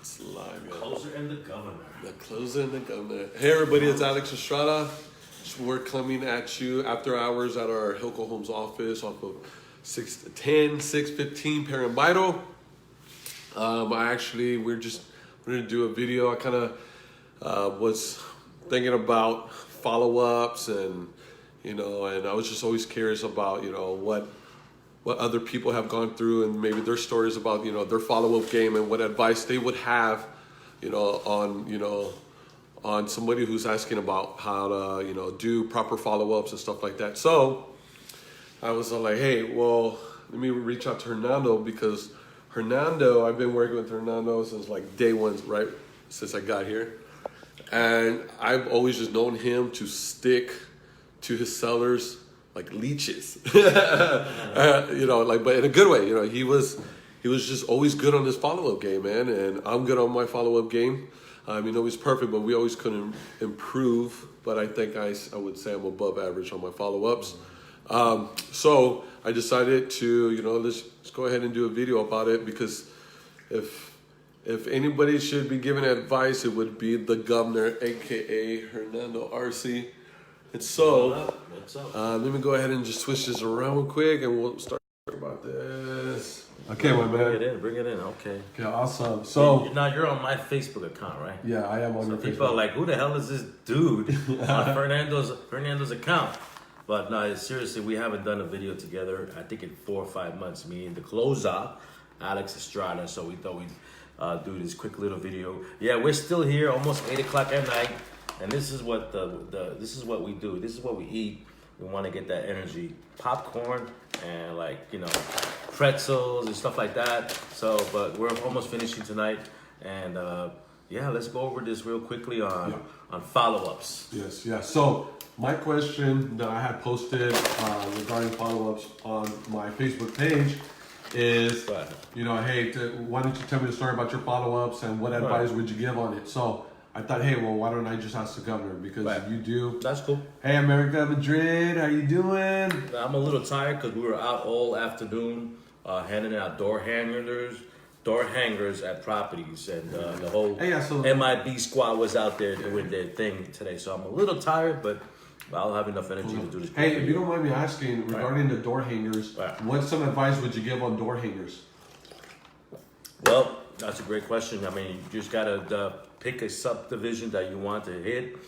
It's live, The closer and the governor. The closer and the governor. Hey, everybody, it's Alex Estrada. We're coming at you after hours at our HILCO Homes office off of 615 Paramito. We're going to do a video. I kind of was thinking about follow-ups and I was just always curious about, what other people have gone through and maybe their stories about, their follow-up game and what advice they would have, on somebody who's asking about how to, do proper follow-ups and stuff like that. So I was like, hey, well, let me reach out to Hernando because I've been working with Hernando since like day one, right? Since I got here. And I've always just known him to stick to his sellers like leeches, but in a good way. He was just always good on his follow-up game, man. And I'm good on my follow-up game. Nobody's perfect, but we always couldn't improve. But I think I would say I'm above average on my follow-ups. So I decided to, let's go ahead and do a video about it because if anybody should be giving advice, it would be the governor, aka Hernando Arce. And so, What's up? let me go ahead and just switch this around real quick, and we'll start about this. Okay, my man. Bring it in. Okay. Okay, awesome. So now you're on my Facebook account, right? Yeah, I am on your Facebook. People are like, who the hell is this dude on Fernando's account? But no, seriously, we haven't done a video together. I think in 4 or 5 months. Me and the closer, Alex Estrada. So we thought we'd do this quick little video. Yeah, we're still here, almost 8 o'clock at night. And this is what this is what we do. This is what we eat. We want to get that energy, popcorn and pretzels and stuff like that. So, but we're almost finishing tonight, and let's go over this real quickly on follow-ups. Yes, yeah. So my question that I had posted regarding follow-ups on my Facebook page is, hey, why don't you tell me the story about your follow-ups and what advice would you give on it? So I thought, hey, well, why don't I just ask the governor? Because you do. That's cool. Hey, America Madrid, how you doing? I'm a little tired because we were out all afternoon handing out door hangers at properties, and the whole MIB squad was out there doing their thing today. So I'm a little tired, but I'll have enough energy to do this. Hey, if you don't mind me asking, regarding the door hangers, what some advice would you give on door hangers? Well, that's a great question. You just gotta pick a subdivision that you want to hit.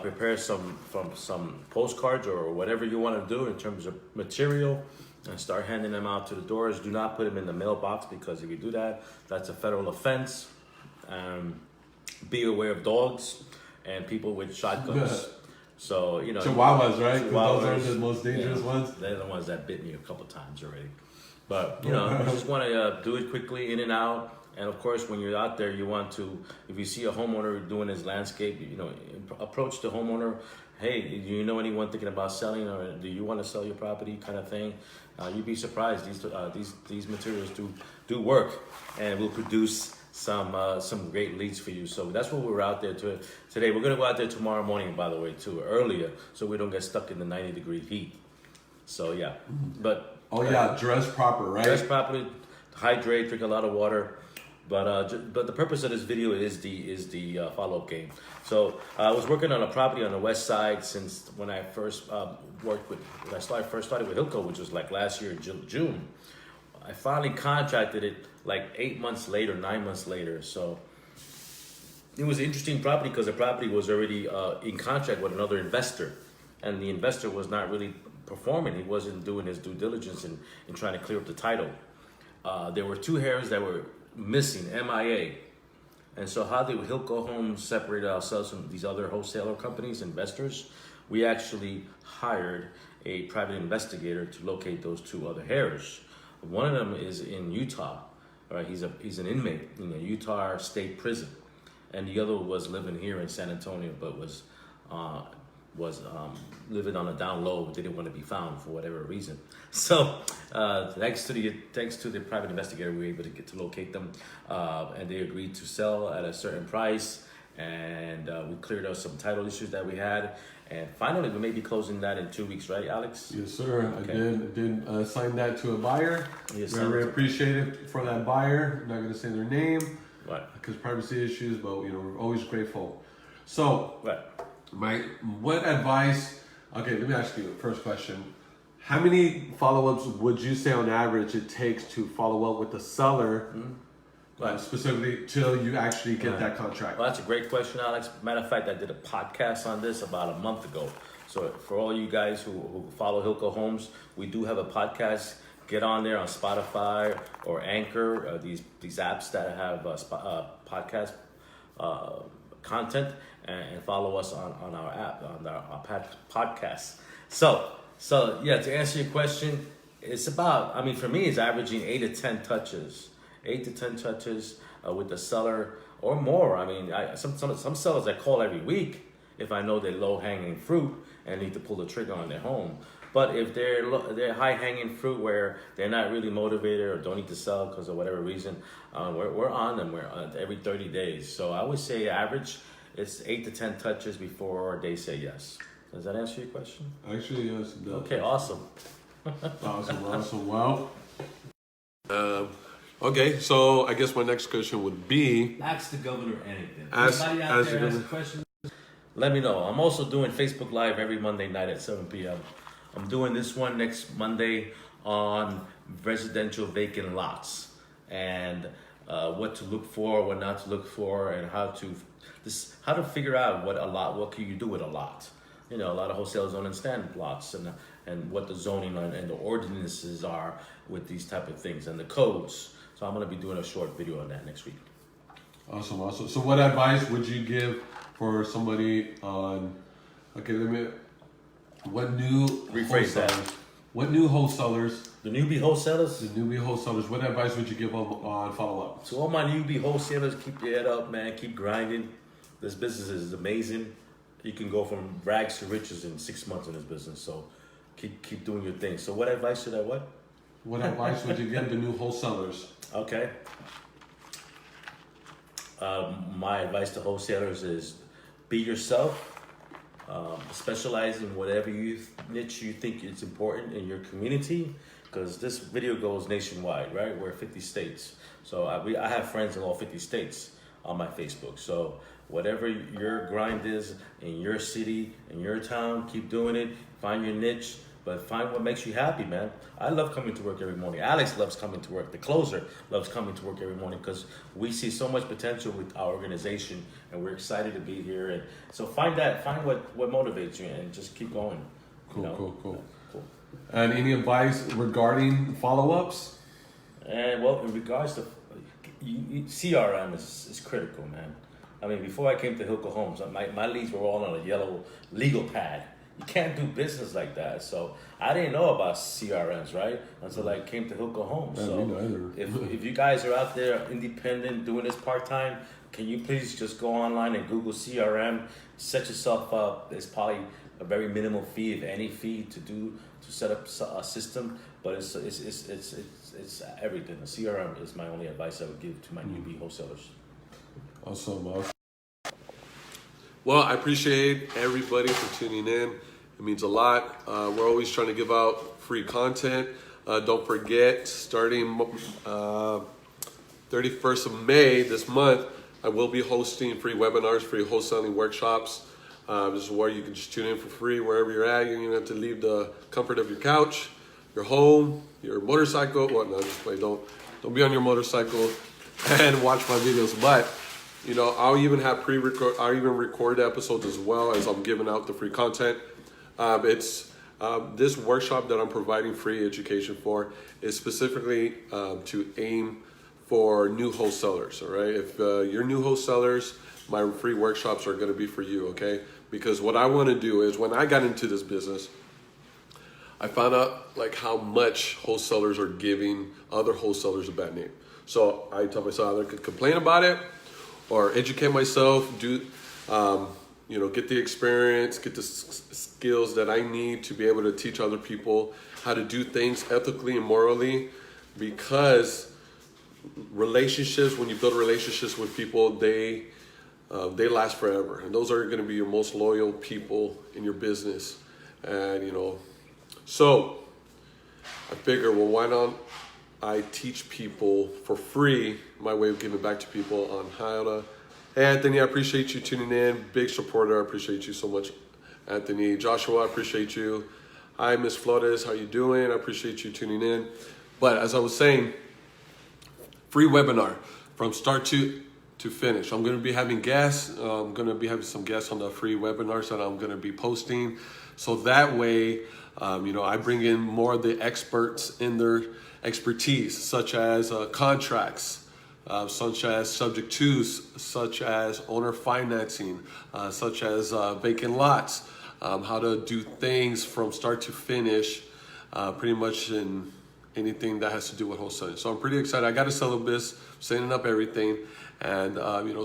Prepare some postcards or whatever you want to do in terms of material, and start handing them out to the doors. Do not put them in the mailbox because if you do that, that's a federal offense. Be aware of dogs and people with shotguns. So Chihuahuas, right? Those are the most dangerous ones. They're the ones that bit me a couple times already. But you just want to do it quickly, in and out. And of course, when you're out there, you want to, if you see a homeowner doing his landscape, approach the homeowner. Hey, do you know anyone thinking about selling, or do you want to sell your property, kind of thing? You'd be surprised. These materials do work, and will produce some great leads for you. So that's what we're out there today. We're gonna go out there tomorrow morning, by the way, too, earlier, so we don't get stuck in the 90-degree heat. So yeah, but dress proper, right? Dress properly, hydrate, drink a lot of water. But the purpose of this video is the follow-up game. So I was working on a property on the west side since when I first first started with HILCO, which was like last year in June. I finally contracted it like 9 months later. So it was an interesting property because the property was already in contract with another investor, and the investor was not really performing. He wasn't doing his due diligence in trying to clear up the title. There were 2 heirs that were missing, MIA. And so how did HILCO Homes separate ourselves from these other wholesaler companies, investors? We actually hired a private investigator to locate those 2 other heirs. One of them is in Utah, right? He's an inmate in a Utah state prison. And the other was living here in San Antonio, but was living on a down low, didn't want to be found for whatever reason. So thanks to the private investigator, we were able to locate them, and they agreed to sell at a certain price, and we cleared up some title issues that we had, and finally we may be closing that in 2 weeks, right, Alex? Yes, sir. Okay. I did assign that to a buyer. Yes, very appreciative for that buyer. I'm not going to say their name. Right. because privacy issues, but we're always grateful. So, Right. what advice? Okay, let me ask you the first question. How many follow-ups would you say on average it takes to follow up with the seller, specifically till you actually get that contract? Well, that's a great question, Alex. Matter of fact, I did a podcast on this about a month ago. So for all you guys who follow HILCO Homes, we do have a podcast. Get on there on Spotify or Anchor, these apps that have podcast content, and follow us on our app, on our podcast. So yeah, to answer your question, it's about, I mean, for me, it's averaging 8 to 10 touches. 8 to 10 touches with the seller or more. I mean, some sellers I call every week if I know they're low-hanging fruit and need to pull the trigger on their home. But if they're high-hanging fruit where they're not really motivated or don't need to sell because of whatever reason, we're on them. We're on every 30 days. So I would say average, it's 8 to 10 touches before they say yes. Does that answer your question? Actually, yes, it does. Okay, awesome. Awesome. Well, okay, so I guess my next question would be... Ask the governor anything. Ask Anybody out the there has a governor. question? Let me know. I'm also doing Facebook Live every Monday night at 7 p.m. I'm doing this one next Monday on residential vacant lots and what to look for, what not to look for, and how to figure out what can you do with a lot. You know, a lot of wholesalers don't understand lots and what the zoning and the ordinances are with these type of things and the codes. So I'm going to be doing a short video on that next week. Awesome. So what advice would you give for somebody on, what new Rephrase that. What new wholesalers, The newbie wholesalers? what advice would you give them on follow-up? To all my newbie wholesalers, keep your head up, man. Keep grinding. This business is amazing. You can go from rags to riches in 6 months in this business. So keep doing your thing. So what advice should I what? What advice would you give the new wholesalers? Okay. My advice to wholesalers is be yourself. Specialize in whatever niche you think is important in your community, because this video goes nationwide, right? We're 50 states. So I have friends in all 50 states on my Facebook. So whatever your grind is in your city, in your town, keep doing it. Find your niche, but find what makes you happy, man. I love coming to work every morning. Alex loves coming to work. The closer loves coming to work every morning because we see so much potential with our organization and we're excited to be here. And so find what motivates you and just keep going. Cool. And any advice regarding follow-ups? And well, in regards to CRM is critical, man. I mean, before I came to HILCO Homes, my leads were all on a yellow legal pad. You can't do business like that. So I didn't know about CRMs, right? Until I came to HILCO Homes. So if you guys are out there independent doing this part-time, can you please just go online and Google CRM, set yourself up. There's probably a very minimal fee, if any fee, to set up a system, but it's everything. The CRM is my only advice I would give to my newbie wholesalers. Awesome. Well, I appreciate everybody for tuning in. It means a lot. We're always trying to give out free content. Don't forget, starting 31st of May this month, I will be hosting free webinars, free wholesaling workshops. This is where you can just tune in for free wherever you're at. You don't have to leave the comfort of your couch, your home, your motorcycle. Well, no, just play. Don't be on your motorcycle and watch my videos. But I'll even have I'll even record episodes as well as I'm giving out the free content. It's this workshop that I'm providing free education for is specifically to aim for new wholesalers. All right, if you're new wholesalers, my free workshops are going to be for you. Okay, because what I want to do is when I got into this business, I found out how much wholesalers are giving other wholesalers a bad name. So I tell myself I could complain about it or educate myself, get the experience, get the skills that I need to be able to teach other people how to do things ethically and morally, because relationships, when you build relationships with people, they last forever. And those are going to be your most loyal people in your business. And, so I figure, well, why not I teach people for free, my way of giving back to people on how to. Hey, Anthony, I appreciate you tuning in. Big supporter. I appreciate you so much, Anthony. Joshua, I appreciate you. Hi, Miss Flores. How you doing? I appreciate you tuning in. But as I was saying, free webinar from start to finish. I'm going to be having guests. I'm going to be having some guests on the free webinars that I'm going to be posting. So that way, I bring in more of the experts in their expertise, such as contracts, such as subject twos, such as owner financing, such as vacant lots, how to do things from start to finish, pretty much in anything that has to do with wholesaling. So I'm pretty excited. I got a syllabus, setting up everything, and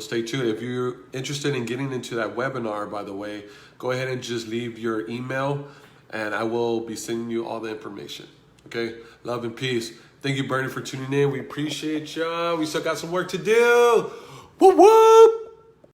stay tuned. If you're interested in getting into that webinar, by the way, go ahead and just leave your email, and I will be sending you all the information. Okay, love and peace. Thank you, Bernie, for tuning in. We appreciate y'all. We still got some work to do. Woo woo!